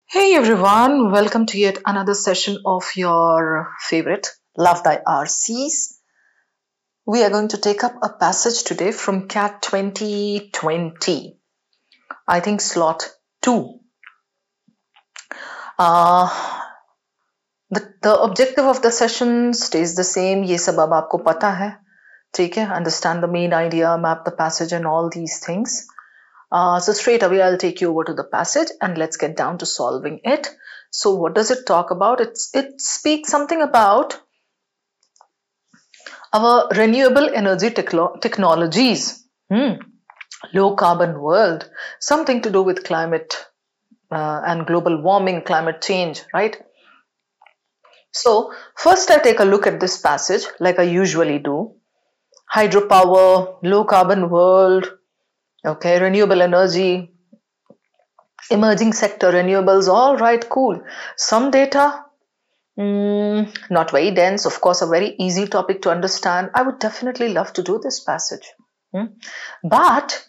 Hey everyone, welcome to yet another session of your favorite Love Thy RCs. We are going to take up a passage today from CAT 2020. I think slot 2. The objective of the session stays the same. ये सब अब आपको पता है, ठीक है? Understand the main idea, map the passage and all these things. So straight away, I'll take you over to the passage and let's get down to solving it. So what does it talk about? It speaks something about our renewable energy technologies, low carbon world, something to do with climate and global warming, climate change, right? So first I take a look at this passage like I usually do. Hydropower, low carbon world, okay, renewable energy, emerging sector, renewables, all right, cool. Some data, not very dense, of course, a very easy topic to understand. I would definitely love to do this passage. But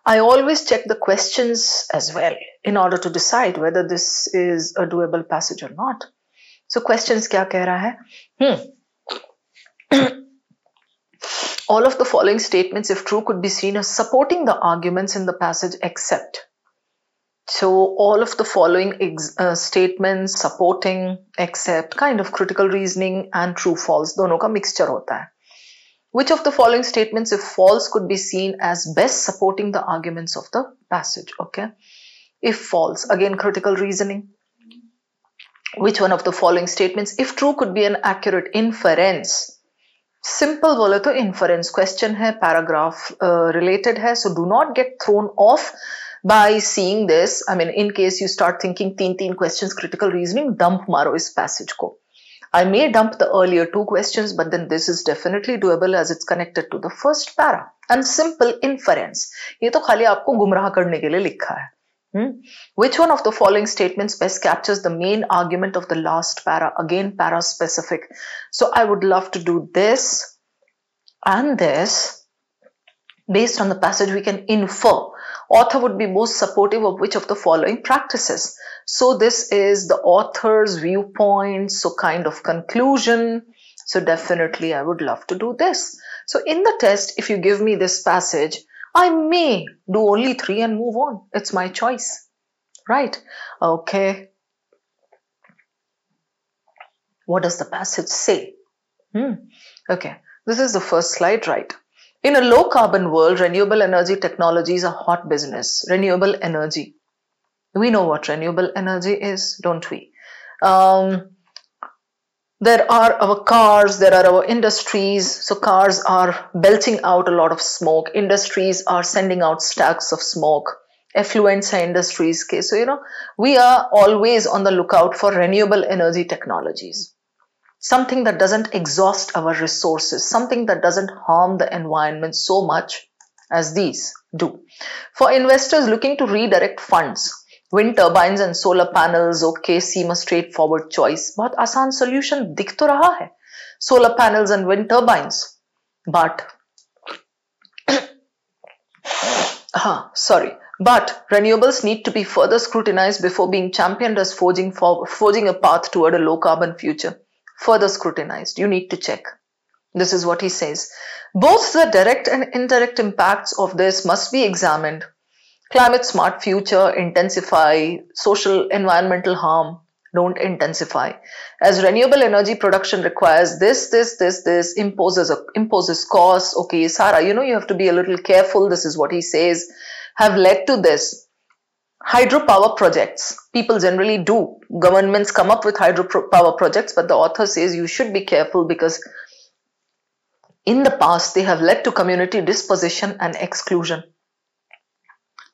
I always check the questions as well in order to decide whether this is a doable passage or not. So questions kya keh raha hai? All of the following statements, if true, could be seen as supporting the arguments in the passage except. So all of the following statements, supporting, except, kind of critical reasoning and true false, दोनों का mixture होता है. Which of the following statements, if false, could be seen as best supporting the arguments of the passage? Okay. If false, again critical reasoning. Which one of the following statements, if true, could be an accurate inference? Simple बोले तो inference question है, paragraph related है, so do not get thrown off by seeing this. I mean, in case you start thinking तीन questions, critical reasoning, dump मारो इस passage को. I may dump the earlier 2 questions, but then this is definitely doable as it's connected to the first para. And simple inference. ये तो खाली आपको गुमराह करने के लिए लिखा है. Which one of the following statements best captures the main argument of the last para? Again, para specific. So I would love to do this and this. Based on the passage, we can infer. Author would be most supportive of which of the following practices? So this is the author's viewpoint, so kind of conclusion. So definitely I would love to do this. So in the test, if you give me this passage, I may do only 3 and move on. It's my choice, right? Okay. What does the passage say? Okay, this is the first slide, right? In a low carbon world, renewable energy technology is a hot business. Renewable energy. We know what renewable energy is, don't we? There are our cars, there are our industries. So cars are belching out a lot of smoke. Industries are sending out stacks of smoke. Effluents are industries. Okay, so we are always on the lookout for renewable energy technologies. Something that doesn't exhaust our resources, something that doesn't harm the environment so much as these do. For investors looking to redirect funds, wind turbines and solar panels, okay, seem a straightforward choice. बहुत आसान solution दिख तो रहा है. Solar panels and wind turbines. But, but renewables need to be further scrutinized before being championed as forging a path toward a low carbon future. Further scrutinized. You need to check. This is what he says. Both the direct and indirect impacts of this must be examined. Climate smart future, intensify. Social environmental harm, don't intensify. As renewable energy production requires this, imposes costs. Okay, Sarah, you have to be a little careful. This is what he says. Have led to this. Hydropower projects, people generally do. Governments come up with hydropower projects, but the author says you should be careful because in the past they have led to community dispossession and exclusion.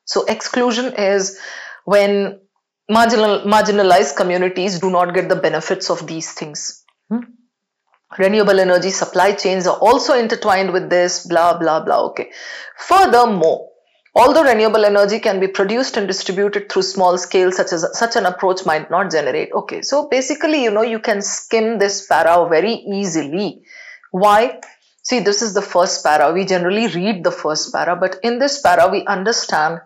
So exclusion is when marginalized communities do not get the benefits of these things. Renewable energy supply chains are also intertwined with this, blah, blah, blah. Okay. Furthermore, although renewable energy can be produced and distributed through small scale, such an approach might not generate. Okay, so basically, you can skim this para very easily. Why? See, this is the first para. We generally read the first para, but in this para, we understand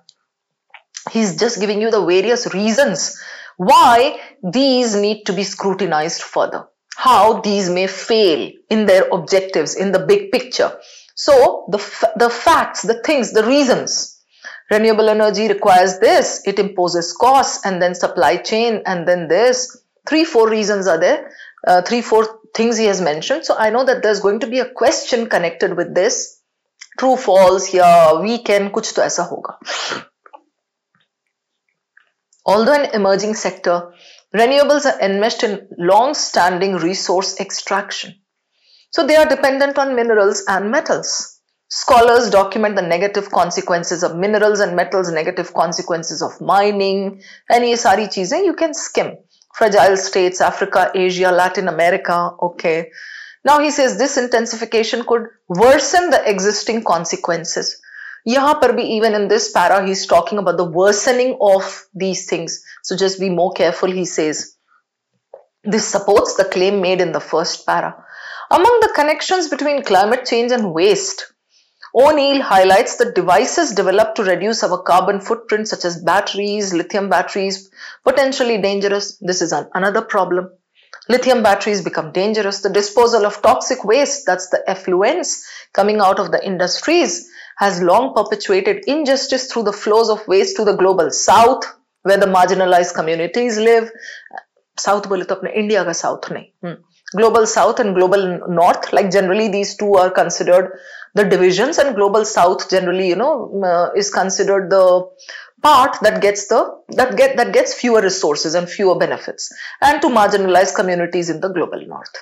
he's just giving you the various reasons Why these need to be scrutinized further, how these may fail in their objectives in the big picture. So the facts, the things, the reasons. Renewable energy requires this, it imposes costs, and then supply chain, and then this. 3-4 reasons are there, 3-4 things he has mentioned. So I know that there's going to be a question connected with this. True, false, yeah, weekend, kuch to aisa hoga. Although an emerging sector, renewables are enmeshed in long-standing resource extraction. So they are dependent on minerals and metals. Scholars document the negative consequences of minerals and metals, negative consequences of mining, and ye sari cheezein you can skim. Fragile states, Africa, Asia, Latin America, okay. Now he says this intensification could worsen the existing consequences. Yahan par bhi, even in this para, he's talking about the worsening of these things. So just be more careful, he says. This supports the claim made in the first para. Among the connections between climate change and waste, O'Neill highlights the devices developed to reduce our carbon footprint, such as batteries, lithium batteries, potentially dangerous. This is another problem. Lithium batteries become dangerous. The disposal of toxic waste, that's the effluents coming out of the industries, has long perpetuated injustice through the flows of waste to the global south, where the marginalized communities live. South bole to apne India ka south nahi. Global south and global north, like generally these two are considered the divisions, and global south generally, is considered the part that gets fewer resources and fewer benefits, and to marginalized communities in the global north.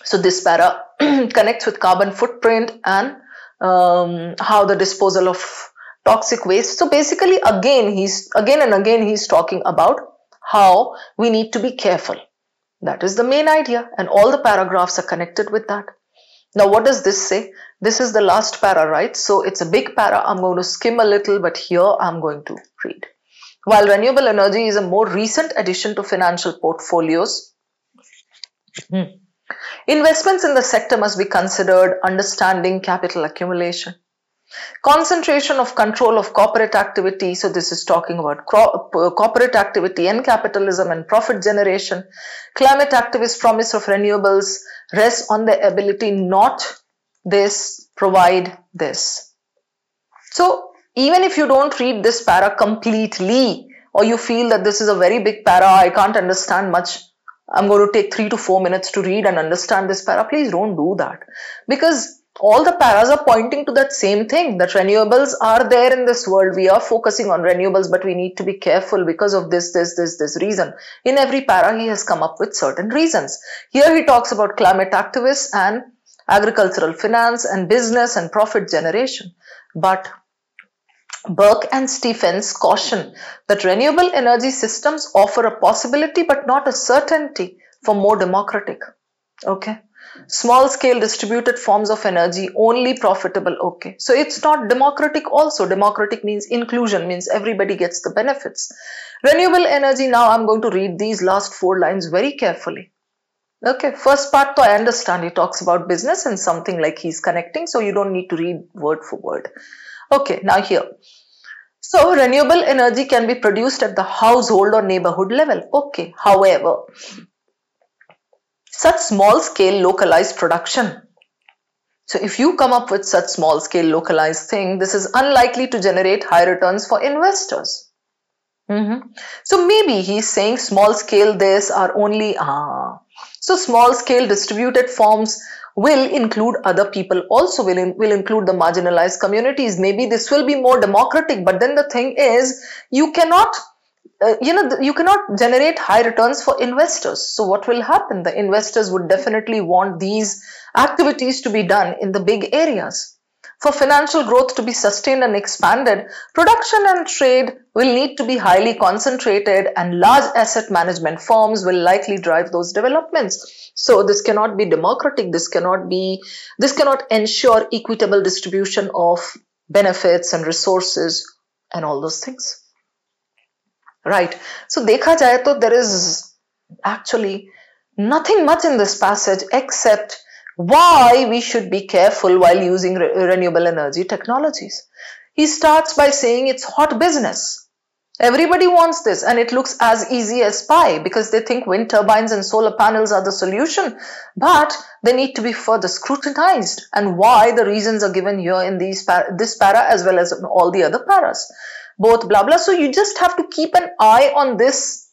So this para connects with carbon footprint and how the disposal of toxic waste. So basically again and again he's talking about how we need to be careful. That is the main idea, and all the paragraphs are connected with that. Now what does this say? This is the last para, right? So it's a big para. I'm going to skim a little, but here I'm going to read. While renewable energy is a more recent addition to financial portfolios, investments in the sector must be considered understanding capital accumulation. Concentration of control of corporate activity. So this is talking about corporate activity and capitalism and profit generation. Climate activists' promise of renewables rests on their ability not this, provide this. So even if you don't read this para completely, or you feel that this is a very big para, I can't understand much, I'm going to take 3 to 4 minutes to read and understand this para, please don't do that. Because all the paras are pointing to that same thing, that renewables are there in this world. We are focusing on renewables, but we need to be careful because of this reason. In every para, he has come up with certain reasons. Here he talks about climate activists and agricultural finance and business and profit generation. But Burke and Stephens caution that renewable energy systems offer a possibility but not a certainty for more democratic. Okay. Small scale distributed forms of energy only profitable. Okay. So it's not democratic also. Democratic means inclusion, means everybody gets the benefits. Renewable energy, now I'm going to read these last 4 lines very carefully. Okay. First part, to I understand, he talks about business and something like he's connecting. So you don't need to read word for word. Okay. Now here. So renewable energy can be produced at the household or neighborhood level. Okay. However, such small scale localized production. So if you come up with such small scale localized thing, this is unlikely to generate high returns for investors. So maybe he's saying small scale this are only, so small scale distributed forms will include other people also, will include the marginalized communities. Maybe this will be more democratic, but then the thing is you cannot you cannot generate high returns for investors. So what will happen? The investors would definitely want these activities to be done in the big areas. For financial growth to be sustained and expanded, production and trade will need to be highly concentrated, and large asset management firms will likely drive those developments. So this cannot be democratic. This cannot ensure equitable distribution of benefits and resources and all those things. Right. So dekha jaye to there is actually nothing much in this passage except why we should be careful while using renewable energy technologies. He starts by saying it's hot business. Everybody wants this, and it looks as easy as pie because they think wind turbines and solar panels are the solution, but they need to be further scrutinized, and why the reasons are given here in this para as well as in all the other paras. Both blah blah. So you just have to keep an eye on this.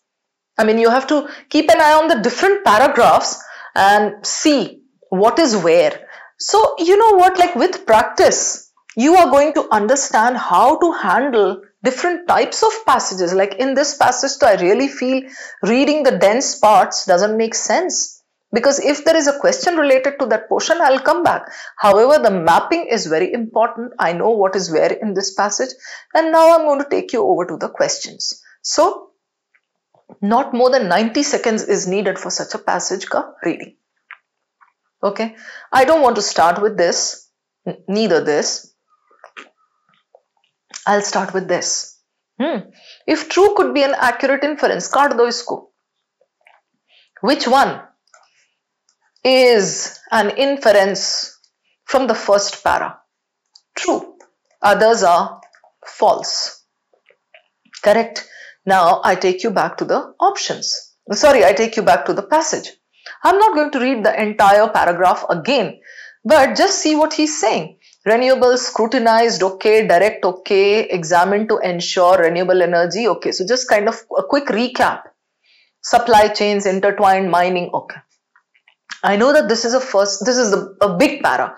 I mean, you have to keep an eye on the different paragraphs and see what is where. So you know what, like with practice, you are going to understand how to handle different types of passages. Like in this passage, so I really feel reading the dense parts doesn't make sense, because if there is a question related to that portion, I'll come back. However, the mapping is very important. I know what is where in this passage, and now I'm going to take you over to the questions. So not more than 90 seconds is needed for such a passage ka reading. Okay, I don't want to start with this, neither this. I'll start with this. If true could be an accurate inference, kaat do isko. Which one is an inference from the first para? True. Others are false. Correct. Now I take you back to the options. Sorry, I take you back to the passage. I'm not going to read the entire paragraph again, but just see what he's saying. Renewables scrutinized, okay. Direct, okay. Examined to ensure renewable energy, okay. So just kind of a quick recap. Supply chains, intertwined, mining, okay. I know that this is a big para.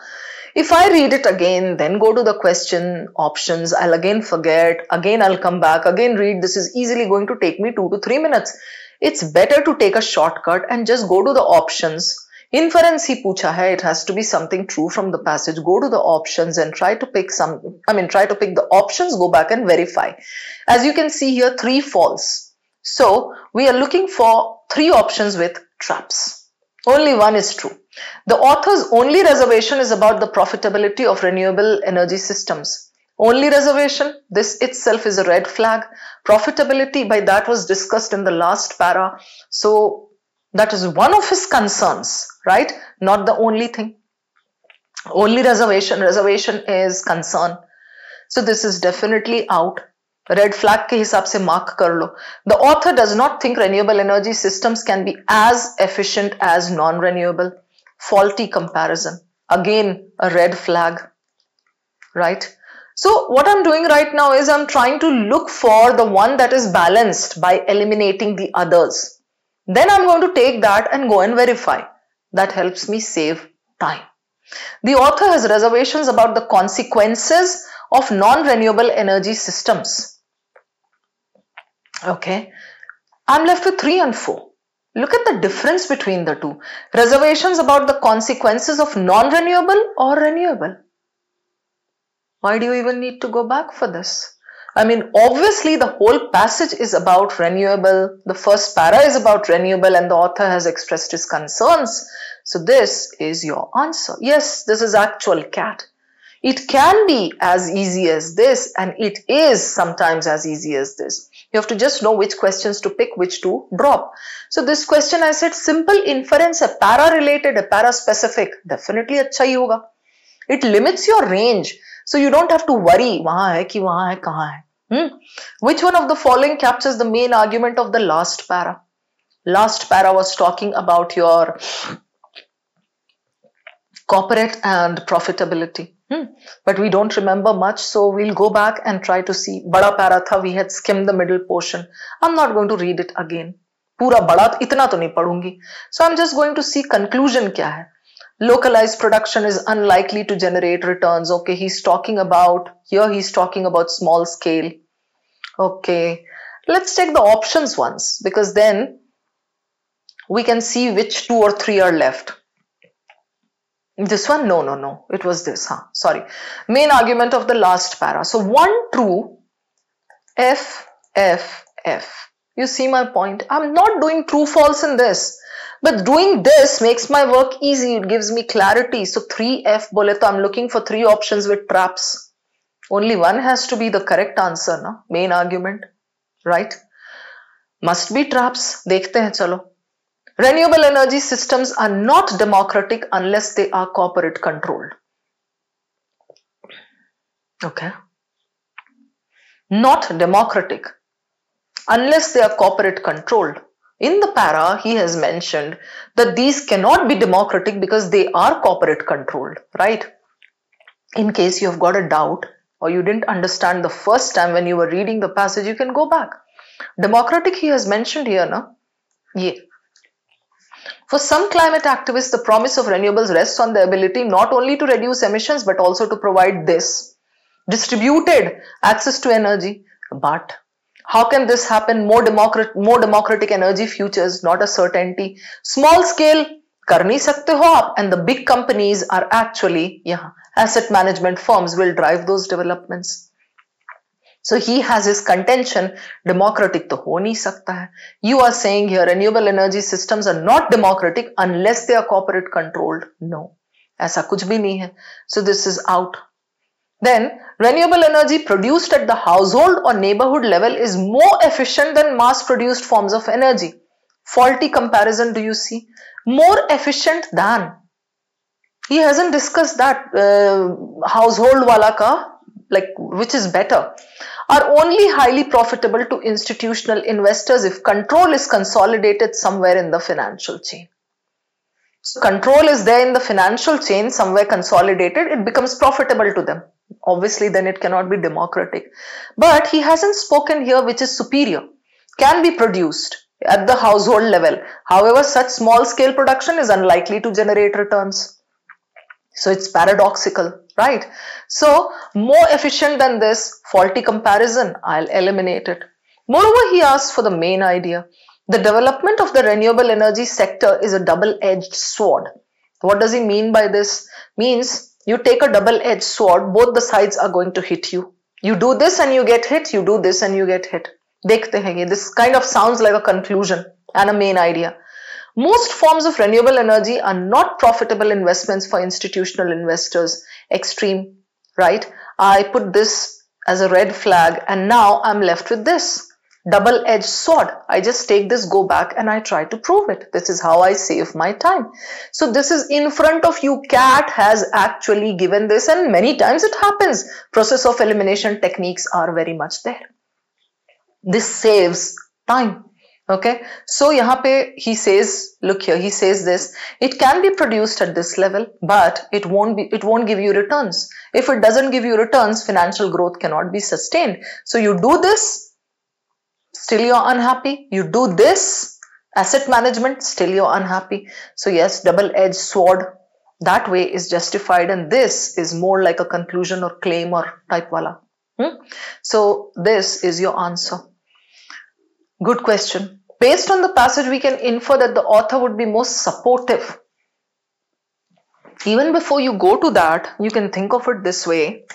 If I read it again, then go to the question options, I'll again forget, again I'll come back, again read. This is easily going to take me 2 to 3 minutes. It's better to take a shortcut and just go to the options. Inference he pucha hai, it has to be something true from the passage. Go to the options and try to pick the options, go back and verify. As you can see here, 3 false. So we are looking for 3 options with traps. Only 1 is true. The author's only reservation is about the profitability of renewable energy systems. Only reservation, this itself is a red flag. Profitability, by that was discussed in the last para. So that is one of his concerns, right? Not the only thing. Only reservation is concern. So this is definitely out. Red flag ke hisab se mark kar lo. The author does not think renewable energy systems can be as efficient as non-renewable. Faulty comparison. Again, a red flag, right? So what I'm doing right now is I'm trying to look for the one that is balanced by eliminating the others. Then I'm going to take that and go and verify. That helps me save time. The author has reservations about the consequences of non-renewable energy systems. Okay, I'm left with 3 and 4. Look at the difference between the two. Reservations about the consequences of non-renewable or renewable. Why do you even need to go back for this? I mean, obviously the whole passage is about renewable. The first para is about renewable and the author has expressed his concerns. So this is your answer. Yes, this is actual cat. It can be as easy as this, and it is sometimes as easy as this. You have to just know which questions to pick, which to drop. So this question I said simple inference, a para related, a para specific, definitely अच्छा ही होगा. It limits your range. So you don't have to worry, वहाँ है कि वहाँ है, कहाँ है. Which one of the following captures the main argument of the last para? Last para was talking about your corporate and profitability. But we don't remember much, so we'll go back and try to see. Bada para tha, we had skimmed the middle portion. I'm not going to read it again. Pura bada itna to nahi padungi. So I'm just going to see conclusion kya hai. Localized production is unlikely to generate returns. Okay, he's talking about small scale. Okay, let's take the options once, because then we can see which 2 or 3 are left. This one? No. It was this. Sorry. Main argument of the last para. So 1 true, F. You see my point? I'm not doing true false in this. But doing this makes my work easy. It gives me clarity. So 3F bole to I'm looking for 3 options with traps. Only one has to be the correct answer, na? Main argument, right? Must be traps. Dekhte hain, chalo. Renewable energy systems are not democratic unless they are corporate controlled. Okay. Not democratic. unless they are corporate controlled. In the para, he has mentioned that these cannot be democratic because they are corporate controlled, right? In case you have got a doubt or you didn't understand the first time when you were reading the passage, you can go back. Democratic he has mentioned here, na? Yeah. For some climate activists, the promise of renewables rests on the ability not only to reduce emissions but also to provide this distributed access to energy. But how can this happen? More democratic energy futures, not a certainty. Small scale कर नहीं सकते हो आप, and the big companies are actually asset management firms will drive those developments. So he has his contention, democratic तो हो नहीं सकता है. You are saying here renewable energy systems are not democratic unless they are corporate controlled. No, ऐसा कुछ भी नहीं है. So this is out. Then renewable energy produced at the household or neighborhood level is more efficient than mass produced forms of energy. Faulty comparison, do you see? More efficient than. He hasn't discussed that household wala ka, like which is better. Are only highly profitable to institutional investors if control is consolidated somewhere in the financial chain. So control is there in the financial chain, somewhere consolidated, it becomes profitable to them. Obviously, then it cannot be democratic. But he hasn't spoken here which is superior, can be produced at the household level. However, such small scale production is unlikely to generate returns. So it's paradoxical, right? So more efficient than this, faulty comparison, I'll eliminate it. Moreover, he asks for the main idea. The development of the renewable energy sector is a double-edged sword. What does he mean by this? Means you take a double-edged sword, both the sides are going to hit you. You do this and you get hit, you do this and you get hit. Dekhte hain ye. This kind of sounds like a conclusion and a main idea. Most forms of renewable energy are not profitable investments for institutional investors. Extreme, right? I put this as a red flag and now I'm left with this. Double-edged sword. I just take this, go back and I try to prove it. This is how I save my time. So this is in front of you. CAT has actually given this and many times it happens. Process of elimination techniques are very much there. This saves time. Okay, so yahan pe he says, look here, he says this, it can be produced at this level, but it won't give you returns. If it doesn't give you returns, financial growth cannot be sustained. So you do this, still you're unhappy. You do this, asset management, still you're unhappy. So yes, double-edged sword, that way is justified, and this is more like a conclusion or claim or type wala. So this is your answer. Good question. Based on the passage, we can infer that the author would be most supportive. Even before you go to that, you can think of it this way.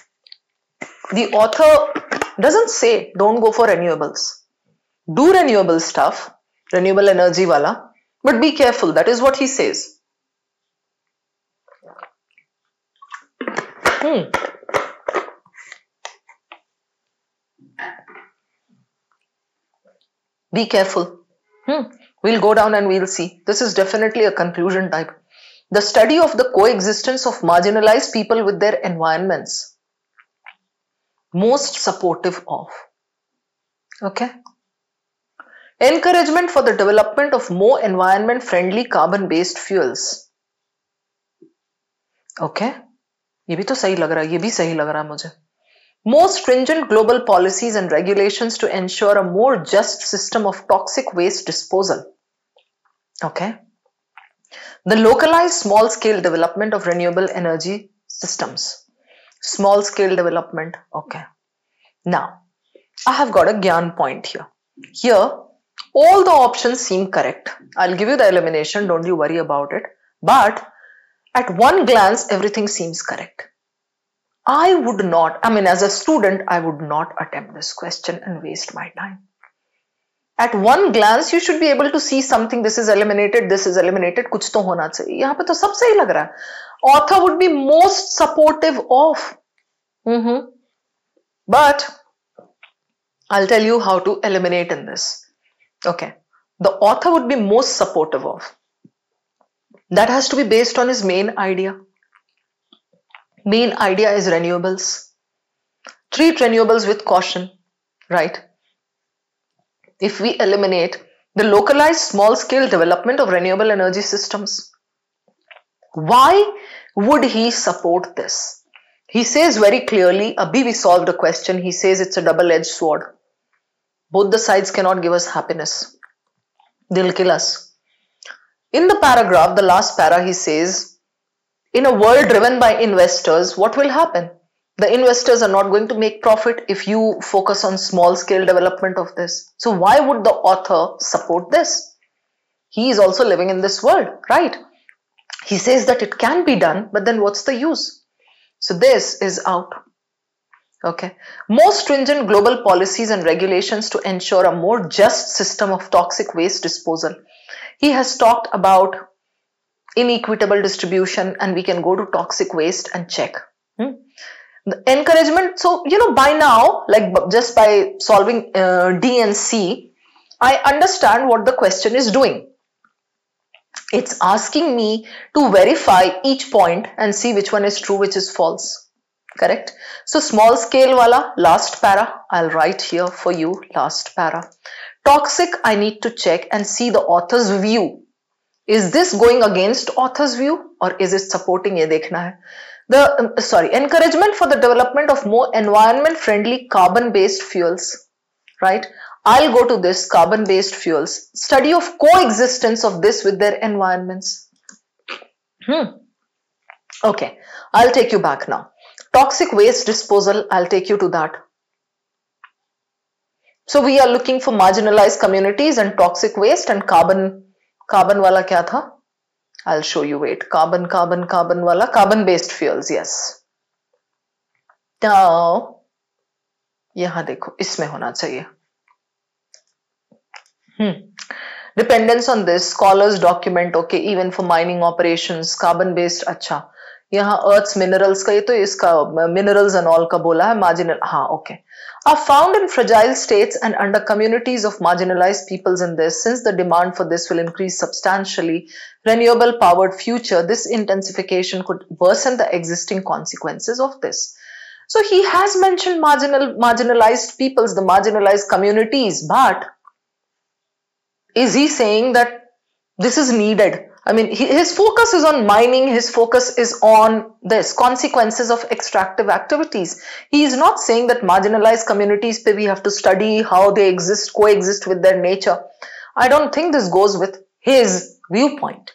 The author doesn't say don't go for renewables. Do renewable stuff, renewable energy wala, but be careful. That is what he says. Be careful. We'll go down and we'll see. This is definitely a conclusion type. The study of the coexistence of marginalized people with their environments. Most supportive of. Okay. Encouragement for the development of more environment-friendly carbon-based fuels. Okay. ये भी तो सही लग रहा है, ये भी सही लग रहा है मुझे. More stringent global policies and regulations to ensure a more just system of toxic waste disposal. Okay. The localized small-scale development of renewable energy systems. Small-scale development. Okay. Now, I have got a Gyan point here. Here, all the options seem correct. I'll give you the elimination, don't you worry about it. But at one glance, everything seems correct. I would not, as a student, I would not attempt this question and waste my time. At one glance, you should be able to see something. This is eliminated, kuch to hona chahiye. Yahan pe to sab sahi lag raha hai. Author would be most supportive of. But I'll tell you how to eliminate in this. Okay. The author would be most supportive of. That has to be based on his main idea. Main idea is renewables. Treat renewables with caution, right? if we eliminate the localized small scale development of renewable energy systems. Why would he support this? He says very clearly, abhi we solved a question, he says it's a double-edged sword. Both the sides cannot give us happiness. They'll kill us. In the paragraph, the last para, he says, in a world driven by investors, what will happen? The investors are not going to make profit if you focus on small scale development of this. So why would the author support this? He is also living in this world, right? He says that it can be done, but then what's the use? So this is out. Okay. More stringent global policies and regulations to ensure a more just system of toxic waste disposal. He has talked about inequitable distribution, and we can go to toxic waste and check. The encouragement, so by now, like just by solving D and C, I understand what the question is doing. It's asking me to verify each point and see which one is true, which is false. Correct? So small scale wala, last para, I'll write here for you, last para. Toxic, I need to check and see the author's view. Is this going against author's view or is it supporting? Ye dekhna hai. Encouragement for the development of more environment friendly carbon based fuels, right? I'll go to this carbon based fuels, study of coexistence of this with their environments. Okay, I'll take you back now. Toxic waste disposal, I'll take you to that. So we are looking for marginalized communities and toxic waste and carbon wala kya tha? I'll show you, wait, carbon wala, carbon based fuels, yes. Now, yahan dekho, isme hona chahiye. Dependence on this, scholars document, okay, even for mining operations, carbon based, acha. Yahan earth's minerals ka, ye to iska minerals and all ka bola hai, marginal, okay. Are found in fragile states and under communities of marginalized peoples in this. Since the demand for this will increase substantially, renewable powered future, this intensification could worsen the existing consequences of this. So he has mentioned marginalized peoples, the marginalized communities, but is he saying that this is needed? I mean, his focus is on mining, his focus is on this, consequences of extractive activities. He is not saying that marginalized communities, we have to study how they coexist with their nature. I don't think this goes with his viewpoint.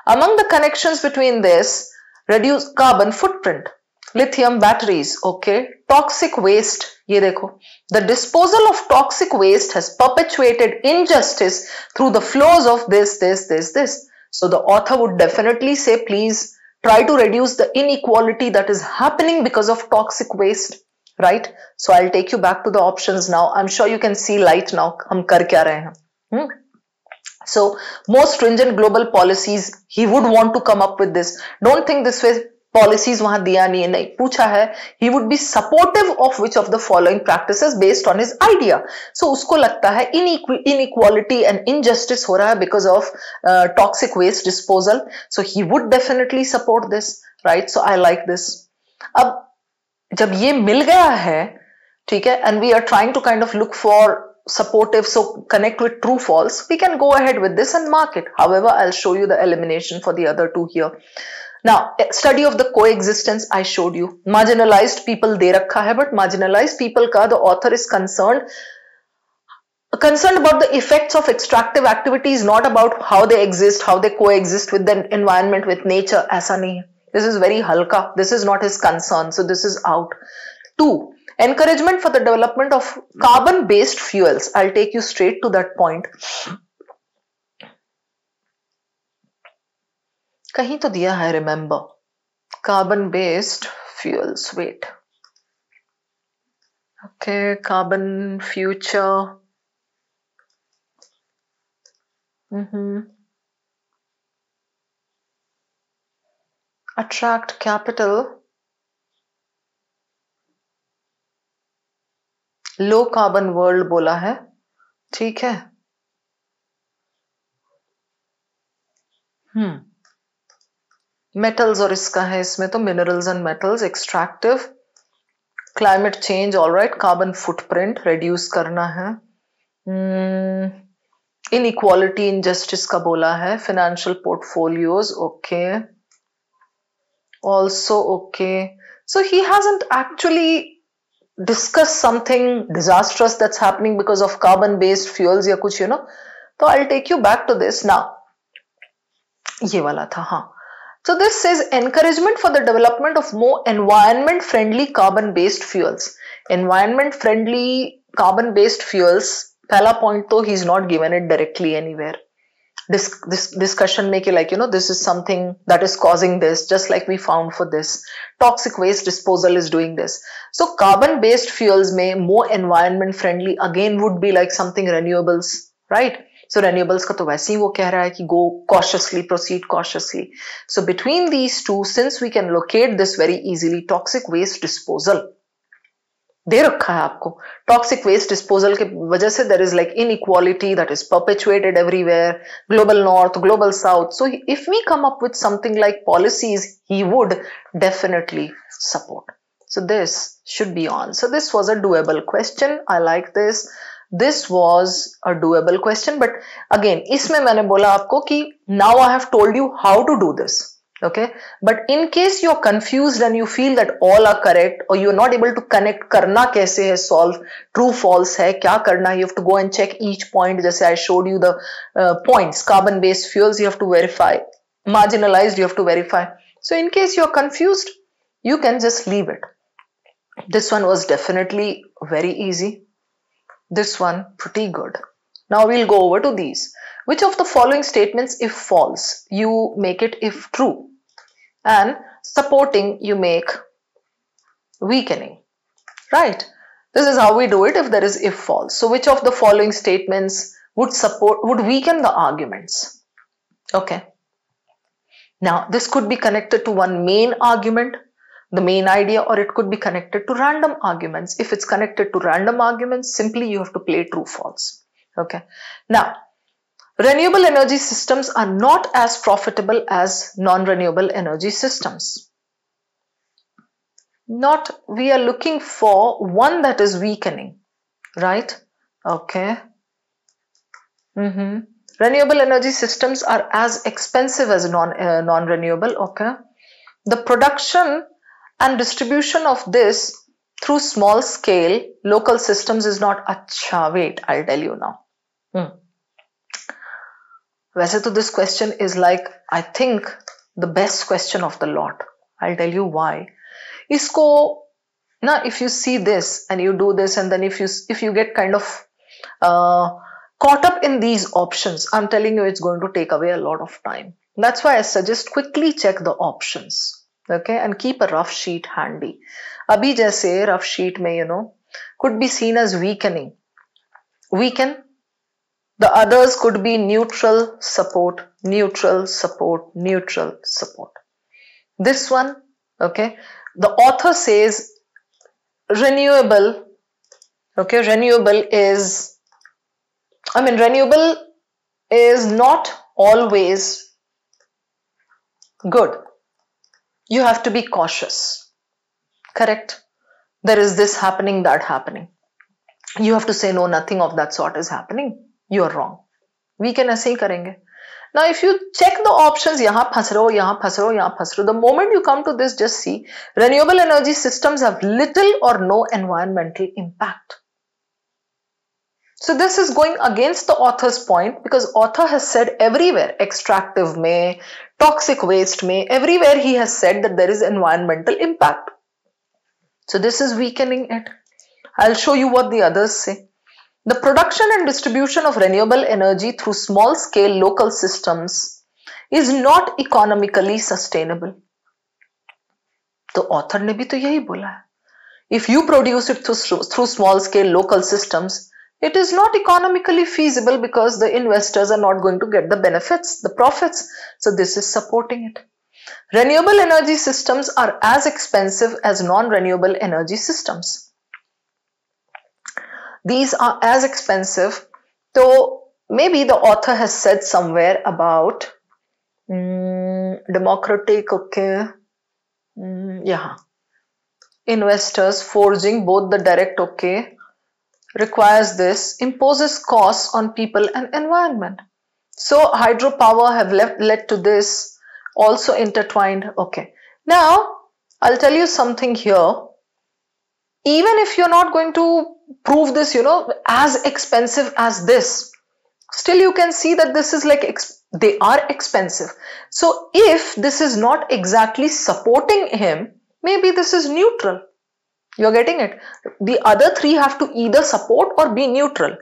Among the connections between this, reduce carbon footprint, lithium batteries, okay, toxic waste, ye dekho. The disposal of toxic waste has perpetuated injustice through the flows of this. So the author would definitely say, please try to reduce the inequality that is happening because of toxic waste, right? So I'll take you back to the options now. I'm sure you can see light now. Hum kar kya rahe hain? So more stringent global policies, he would want to come up with this. Don't think this way policies wahan diya nahi hai, nahi pucha hai. He would be supportive of which of the following practices based on his idea. So usko lagta hai inequality and injustice ho raha hai because of toxic waste disposal. So he would definitely support this, right? So I like this. Ab jab ye mil gaya hai, theek hai, and we are trying to kind of look for supportive, so connect with true false, we can go ahead with this and mark it. However, I'll show you the elimination for the other two here. Now, study of the coexistence, I showed you. Marginalized people de rakha hai, but marginalized people ka, the author is concerned about the effects of extractive activities, not about how they exist, how they coexist with the environment, with nature. Aisa nahi hai. This is very halka. This is not his concern. So this is out. 2. Encouragement for the development of carbon-based fuels. I'll take you straight to that point. कहीं तो दिया है, remember, carbon based fuels, wait, okay, carbon future, attract capital, low carbon world बोला है, ठीक है, metals और इसका है, इसमें तो minerals and metals, extractive, climate change, all right, carbon footprint reduce करना है, इनइक्वालिटी इनजस्टिस का बोला है, financial portfolios, okay, also okay. So he hasn't actually discussed something disastrous that's happening because of carbon based fuels या कुछ, तो I'll take you back to this now. ये वाला था, हाँ. So this says encouragement for the development of more environment friendly carbon based fuels. Environment friendly carbon based fuels, पहला point तो he's not given it directly anywhere. This discussion make it like, this is something that is causing this, just like we found for this. Toxic waste disposal is doing this. So carbon based fuels may more environment friendly again would be like something renewables, right? So renewables का तो वैसे ही वो कह रहा है कि go cautiously, proceed cautiously. So between these two, since we can locate this very easily, toxic waste disposal दे रखा है आपको. टॉक्सिक वेस्ट डिस्पोजल के वजह से there is like inequality that is perpetuated everywhere, global north, global south. So if we come up with something like policies, he would definitely support. So this should be on. So this was a doable question. I like this. This was a doable question. But again, इसमें मैंने बोला आपको कि now I have told you how to do this. Okay, but in case you're confused and you feel that all are correct or you're not able to connect करना कैसे है, solve true false है, क्या करना, you have to go and check each point. जैसे I showed you the points, carbon based fuels you have to verify, marginalized you have to verify. So in case you're confused, you can just leave it. This one was definitely very easy. This one pretty good. Now we'll go over to these. Which of the following statements, if false, you make it if true? And supporting you make weakening, right? This is how we do it if there is if false. So which of the following statements would weaken the arguments? Okay, now this could be connected to one main argument, the main idea, or it could be connected to random arguments. If it's connected to random arguments, simply you have to play true false. Okay, now renewable energy systems are not as profitable as non-renewable energy systems. We are looking for one that is weakening, right? Okay. Renewable energy systems are as expensive as non-renewable. Okay. The production and distribution of this through small scale local systems is not acha. Wait, I'll tell you now. वैसे तो this question is like, I think, the best question of the lot. I'll tell you why. इसको ना, if you see this and you do this, and then if you get kind of caught up in these options, I'm telling you it's going to take away a lot of time. That's why I suggest quickly check the options, okay, and keep a rough sheet handy. अभी जैसे rough sheet में, could be seen as weakening. Weaken. The others could be neutral, support, neutral, support, neutral, support. This one, okay, the author says renewable, okay, renewable is not always good. You have to be cautious, correct? There is this happening, that happening. You have to say no, nothing of that sort is happening. You are wrong. We can ऐसे ही करेंगे. Now if you check the options, यहाँ फंस रहे हो, यहाँ फंस रहे हो, यहाँ फंस रहे हो, the moment you come to this, just see renewable energy systems have little or no environmental impact. So this is going against the author's point, because author has said everywhere, extractive में, toxic waste में, everywhere he has said that there is environmental impact. So this is weakening it. I'll show you what the others say. The production and distribution of renewable energy through small-scale local systems is not economically sustainable. तो author ने भी तो यही बोला है. If you produce it through small-scale local systems, it is not economically feasible because the investors are not going to get the benefits, the profits. So this is supporting it. Renewable energy systems are as expensive as non-renewable energy systems. These are as expensive. So maybe the author has said somewhere about democratic, okay, yeah, investors forging both the direct, okay, requires this, imposes costs on people and environment. So hydropower have led to this, also intertwined. Okay, now I'll tell you something here. Even if you're not going to prove this, as expensive as this, still you can see that this is like they are expensive. So if this is not exactly supporting him, maybe this is neutral. You're getting it? The other three have to either support or be neutral.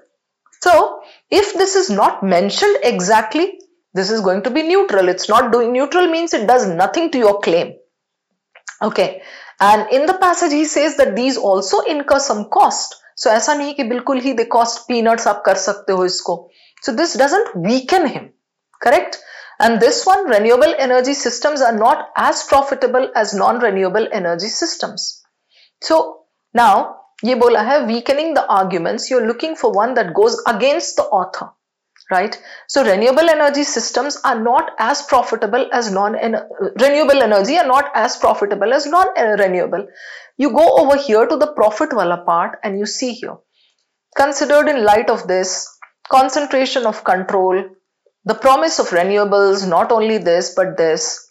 So if this is not mentioned exactly, this is going to be neutral. It's not doing, neutral means it does nothing to your claim. Okay, and in the passage he says that these also incur some cost. So ऐसा नहीं कि बिल्कुल ही they cost peanuts, आप कर सकते हो इसको. So this doesn't weaken him, correct? And this one, renewable energy systems are not as profitable as non-renewable energy systems. So now ये बोला है weakening the arguments, you're looking for one that goes against the author, right? So renewable energy systems are not as profitable as renewable energy are not as profitable as non-renewable. You go over here to the profit wala part and you see here, considered in light of this, concentration of control, the promise of renewables, not only this but this,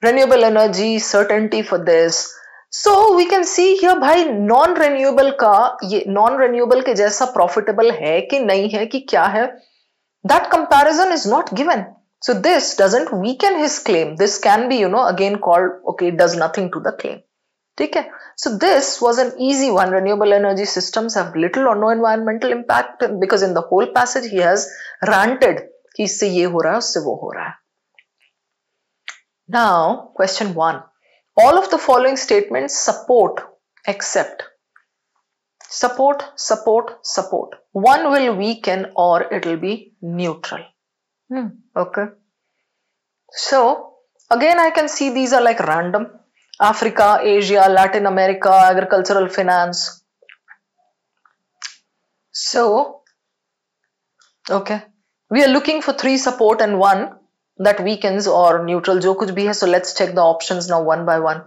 renewable energy, certainty for this. So we can see here भाई non-renewable का ये non-renewable के जैसा profitable है कि नहीं है कि क्या है, that comparison is not given. So this doesn't weaken his claim. This can be, again called, okay, it does nothing to the claim. Okay? So this was an easy one. Renewable energy systems have little or no environmental impact, because in the whole passage he has ranted कि इससे ये हो रहा है, उससे वो हो रहा है. Now, question 1. All of the following statements support, except. Support, support, support. One will weaken or it will be neutral. Okay. So, again I can see these are like random. Africa, Asia, Latin America, agricultural finance. So, okay. We are looking for 3 support and 1 that weakens or neutral, jo kuch bhi hai. So let's check the options now one by one.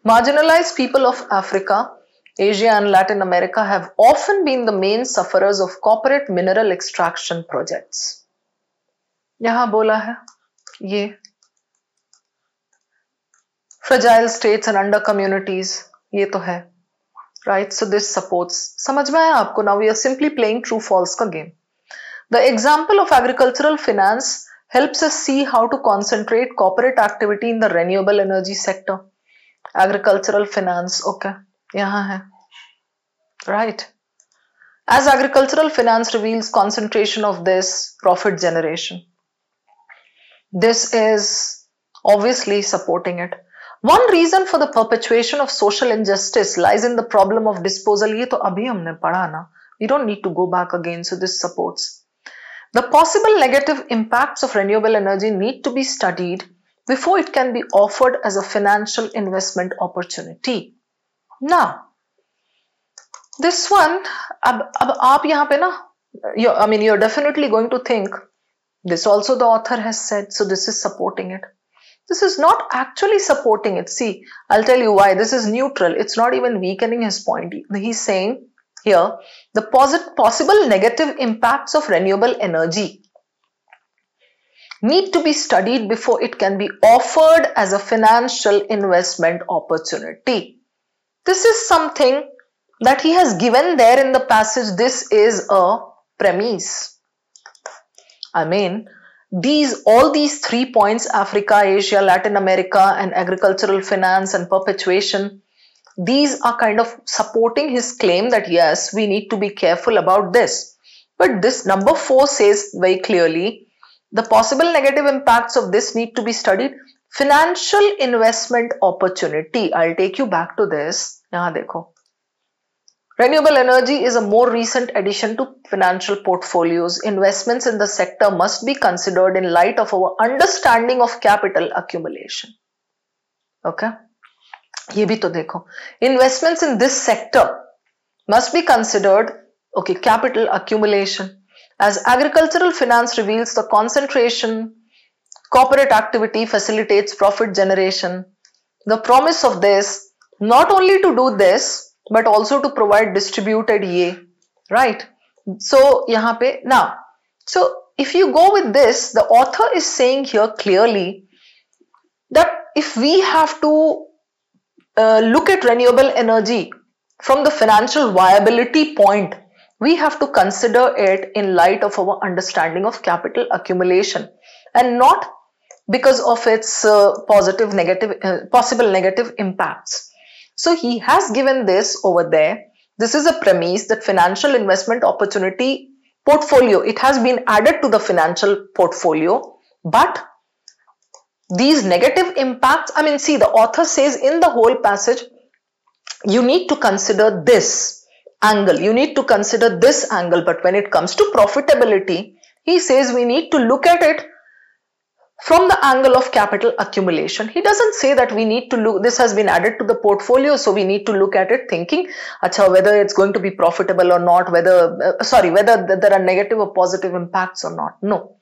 Marginalized people of Africa, Asia and Latin America have often been the main sufferers of corporate mineral extraction projects. Yahan bola hai ye. Fragile states and under communities, ye to hai. Right? So this supports. Samajh mein aaya aapko? Now we are simply playing true false ka game. The example of agricultural finance helps us see how to concentrate corporate activity in the renewable energy sector. Agricultural finance, okay, yahan hai. Right. As agricultural finance reveals concentration of this profit generation. This is obviously supporting it. One reason for the perpetuation of social injustice lies in the problem of disposal. Ye to abhi humne padha na. We don't need to go back again, so this supports. The possible negative impacts of renewable energy need to be studied before it can be offered as a financial investment opportunity. Now, this one, ab aap yahan pe na, you're definitely going to think, this also the author has said, so this is supporting it. This is not actually supporting it. See, I'll tell you why. This is neutral. It's not even weakening his point. He's saying here, the possible negative impacts of renewable energy need to be studied before it can be offered as a financial investment opportunity. This is something that he has given there in the passage. This is a premise. I mean, all these 3 points, Africa, Asia, Latin America, and agricultural finance and perpetuation, these are kind of supporting his claim that yes, we need to be careful about this. But this number 4 says very clearly, the possible negative impacts of this need to be studied. Financial investment opportunity. I'll take you back to this. Yahan dekho. Renewable energy is a more recent addition to financial portfolios. Investments in the sector must be considered in light of our understanding of capital accumulation. Okay. ये भी तो देखो, investments in this sector must be considered, okay, capital accumulation. As agricultural finance reveals, the concentration, corporate activity facilitates profit generation. The promise of this, not only to do this, but also to provide distributed ye, right? So यहाँ पे now, so if you go with this, the author is saying here clearly that if we have to look at renewable energy from the financial viability point, we have to consider it in light of our understanding of capital accumulation and not because of its possible negative impacts. So he has given this over there. This is a premise that financial investment opportunity portfolio, it has been added to the financial portfolio, but these negative impacts, I mean, see, the author says in the whole passage, you need to consider this angle, you need to consider this angle, but when it comes to profitability, he says we need to look at it from the angle of capital accumulation. He doesn't say that we need to look, this has been added to the portfolio, so we need to look at it thinking, acha, whether it's going to be profitable or not, whether there are negative or positive impacts or not. No.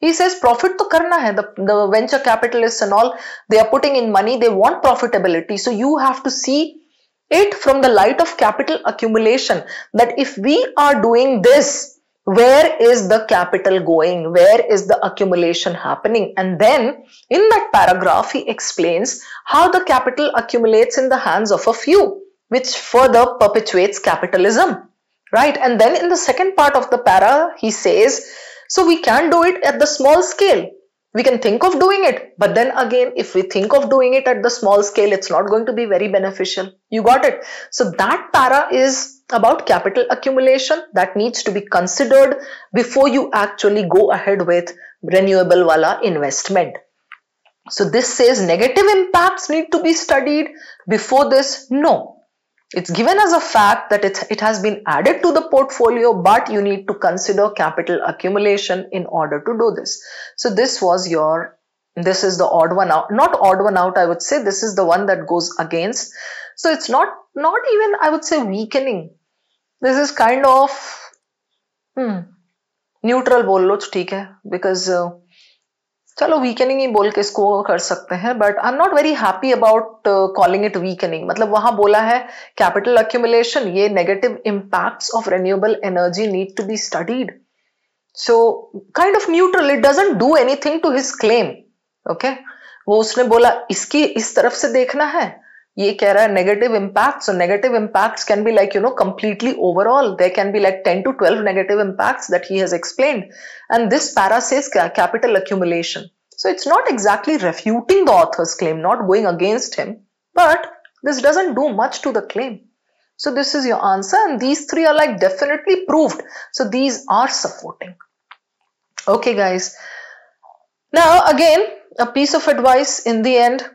He says profit to karna hai. The venture capitalists and all, they are putting in money, they want profitability. So you have to see it from the light of capital accumulation, that if we are doing this, where is the capital going? Where is the accumulation happening? And then in that paragraph, he explains how the capital accumulates in the hands of a few, which further perpetuates capitalism, right? And then in the second part of the para, he says, so we can do it at the small scale. We can think of doing it, but then again, if we think of doing it at the small scale, it's not going to be very beneficial. You got it? So that para is about capital accumulation that needs to be considered before you actually go ahead with renewable wala investment. So this says negative impacts need to be studied before this. No. It's given as a fact that it has been added to the portfolio, but you need to consider capital accumulation in order to do this. So this is the odd one out, not odd one out, I would say. This is the one that goes against. So it's not even, I would say, weakening. This is kind of neutral बोल लो ठीक है, because चलो weakening ही बोल के इसको कर सकते हैं, but I'm not very happy about calling it weakening. मतलब वहां बोला है capital accumulation, ये negative impacts of renewable energy need to be studied. So kind of neutral, it doesn't do anything to his claim. Okay, वो उसने बोला इसकी इस तरफ से देखना है, ये कह रहा है negative impacts. So negative impacts can be like, completely overall. There can be like 10 to 12 negative impacts that he has explained. And this para says capital accumulation. So it's not exactly refuting the author's claim, not going against him, but this doesn't do much to the claim. So this is your answer, and these three are like definitely proved. So these are supporting. Okay, guys. Now again, a piece of advice in the end.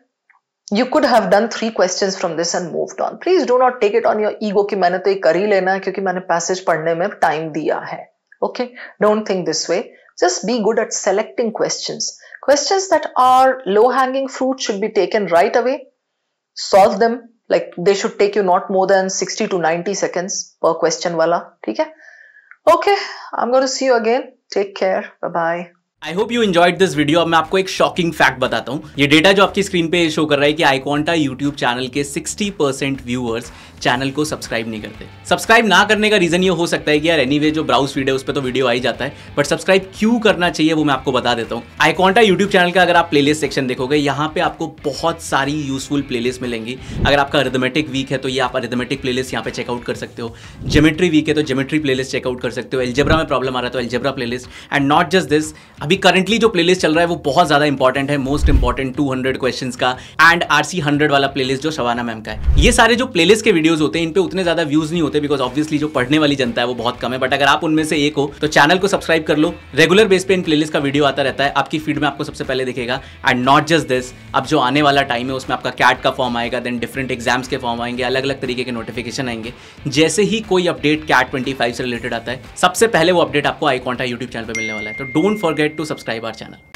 You could have done 3 questions from this and moved on. Please do not take it on your ego कि मैंने तो ये कर ही लेना है क्योंकि मैंने passage पढ़ने में time दिया है. Okay, don't think this way. Just be good at selecting questions. Questions that are low-hanging fruit should be taken right away. Solve them. Like they should take you not more than 60 to 90 seconds per question वाला. ठीक है? Okay, I'm going to see you again. Take care. Bye-bye. I hope you enjoyed this video. अब मैं आपको एक shocking fact बताता हूँ। ये डेटा जो आपकी स्क्रीन पे शो कर रहा है कि iQuanta यूट्यूब चैनल के 60% व्यूअर्स चैनल को सब्सक्राइब नहीं करते। सब्सक्राइब ना करने का रीजन ये हो सकता है कि यार एनीवे जो ब्राउज फीड है उस पर तो वीडियो आ ही जाता है, बट सब्सक्राइब क्यों करना चाहिए वो मैं आपको बता देता हूँ। iQuanta यूट्यूब चैनल का अगर आप प्लेलिस्ट सेक्शन देखोगे, यहाँ पे आपको बहुत सारी यूजफुल प्लेलिस्ट मिलेंगी। अगर आपका अरिथमेटिक वीक है तो ये आप अरिथमेटिक प्लेलिस्ट यहाँ पे चेकआउट कर सकते हो। ज्योमेट्री वीक है तो ज्योमेट्री प्लेलिस्ट चेकआउट कर सकते हो। अलजेब्रा में प्रॉब्लम आ रहा है तो algebra playlist. And not just this, अभी करंटली जो प्लेलिस्ट चल रहा है वो बहुत ज्यादा इंपॉर्टेंट है, मोस्ट इंपॉर्टेंट 200 क्वेश्चंस का एंड RC 100 वाला प्लेलिस्ट जो शबाना मैम का है। ये सारे जो प्लेलिस्ट के वीडियोस होते हैं इन पे उतने ज्यादा व्यूज नहीं होते बिकॉज ऑब्वियसली जो पढ़ने वाली जनता है वो बहुत कम है, बट अगर आप उनमें से एक हो तो चैनल को सब्सक्राइब कर लो। रेगुलर बेस पे इन प्लेलिस्ट का वीडियो आता रहता है, आपकी फीड में आपको सबसे पहले दिखेगा। एंड नॉट जस्ट दिस, अब जो आने वाला टाइम है उसमें आपका कैट का फॉर्म आएगा, देन डिफरेंट एग्जाम्स के फॉर्म आएंगे, अलग अलग तरीके के नोटिफिकेशन आएंगे। जैसे ही कोई अपडेट कैट 25 से रिलेटेड आता है सबसे पहले वो अपडेट आपको iQuanta यूट्यूब चैनल पर मिलने वाला है। तो don't forget to subscribe our channel.